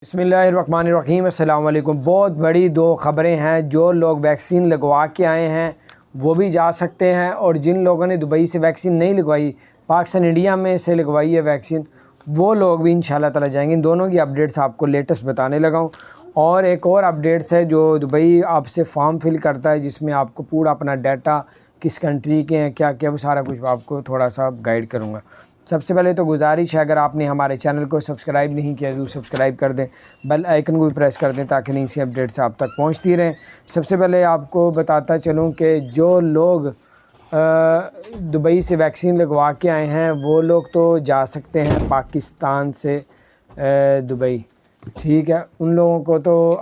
बिस्मिल्लाहिर्रहमानिर्रहीम। अस्सलाम वालेकुम। बहुत बड़ी दो ख़बरें हैं। जो लोग वैक्सीन लगवा के आए हैं वो भी जा सकते हैं, और जिन लोगों ने दुबई से वैक्सीन नहीं लगवाई, पाकिस्तान इंडिया में से लगवाई है वैक्सीन, वो लोग भी इंशाल्लाह ताला जाएंगे। इन दोनों की अपडेट्स आपको लेटेस्ट बताने लगा हूँ। और एक और अपडेट्स है, जो दुबई आपसे फॉर्म फिल करता है जिसमें आपको पूरा अपना डाटा, किस कंट्री के हैं, क्या क्या, वो सारा कुछ आपको थोड़ा सा गाइड करूँगा। सबसे पहले तो गुजारिश है, अगर आपने हमारे चैनल को सब्सक्राइब नहीं किया ज़रूर सब्सक्राइब कर दें, बेल आइकन को भी प्रेस कर दें ताकि नई सी अपडेट्स आप तक पहुंचती रहें। सबसे पहले आपको बताता चलूं कि जो लोग दुबई से वैक्सीन लगवा के आए हैं वो लोग तो जा सकते हैं पाकिस्तान से दुबई, ठीक है। उन लोगों को तो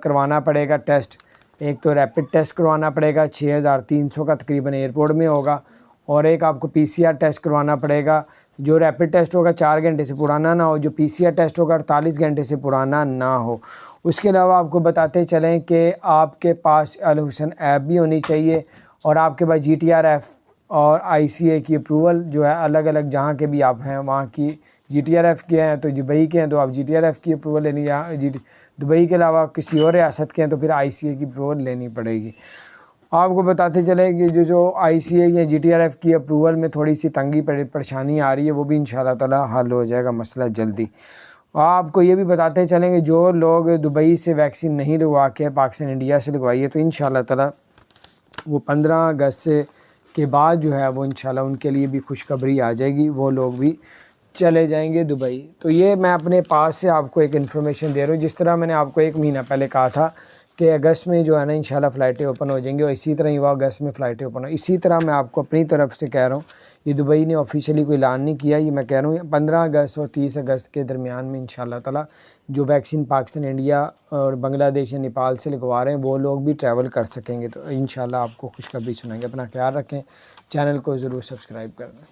करवाना पड़ेगा टेस्ट। एक तो रैपिड टेस्ट करवाना पड़ेगा, 6300 का तकरीबन एयरपोर्ट में होगा, और एक आपको पीसीआर टेस्ट करवाना पड़ेगा। जो रैपिड टेस्ट होगा 4 घंटे से पुराना ना हो, जो पीसीआर टेस्ट होगा 48 घंटे से पुराना ना हो। उसके अलावा आपको बताते चलें कि आपके पास अल हुसैन ऐप भी होनी चाहिए, और आपके पास GTRF और ICA की अप्रूवल जो है, अलग अलग जहाँ के भी आप हैं वहाँ की। GTRF के हैं तो दुबई के हैं तो आप GTRF की अप्रूवल लेनी, या दुबई के अलावा किसी और रियासत के हैं तो फिर ICA की अप्रूवल लेनी पड़ेगी। आपको बताते चले कि जो ICA या GTRF की अप्रूवल में थोड़ी सी तंगी परेशानी आ रही है, वो भी इंशाल्लाह ताला हल हो जाएगा मसला जल्दी। आपको ये भी बताते चलेंगे, जो लोग दुबई से वैक्सीन नहीं लगवा के पाकिस्तान इंडिया से लगवाई है, तो इंशाल्लाह ताला वो 15 अगस्त से के बाद जो है वो इंशाल्लाह उनके लिए भी खुशखबरी आ जाएगी, वो लोग भी चले जाएंगे दुबई। तो ये मैं अपने पास से आपको एक इन्फॉर्मेशन दे रहा हूँ। जिस तरह मैंने आपको 1 महीना पहले कहा था कि अगस्त में जो है ना इंशाल्लाह फ़्लाइटें ओपन हो जाएंगी, और इसी तरह ही वो अगस्त में फ़्लाइटें ओपन हो, इसी तरह मैं आपको अपनी तरफ से कह रहा हूँ। ये दुबई ने ऑफिशियली कोई ऐलान नहीं किया, ये मैं कह रहा हूँ 15 अगस्त और 30 अगस्त के दरमियान में इंशाल्लाह ताला जो वैक्सीन पाकिस्तान, इंडिया और बांग्लादेश या नेपाल से लगवा रहे हैं वो लोग भी ट्रैवल कर सकेंगे। तो इंशाल्लाह आपको खुशखबरी सुनाएंगे। अपना ख्याल रखें, चैनल को ज़रूर सब्सक्राइब कर दें।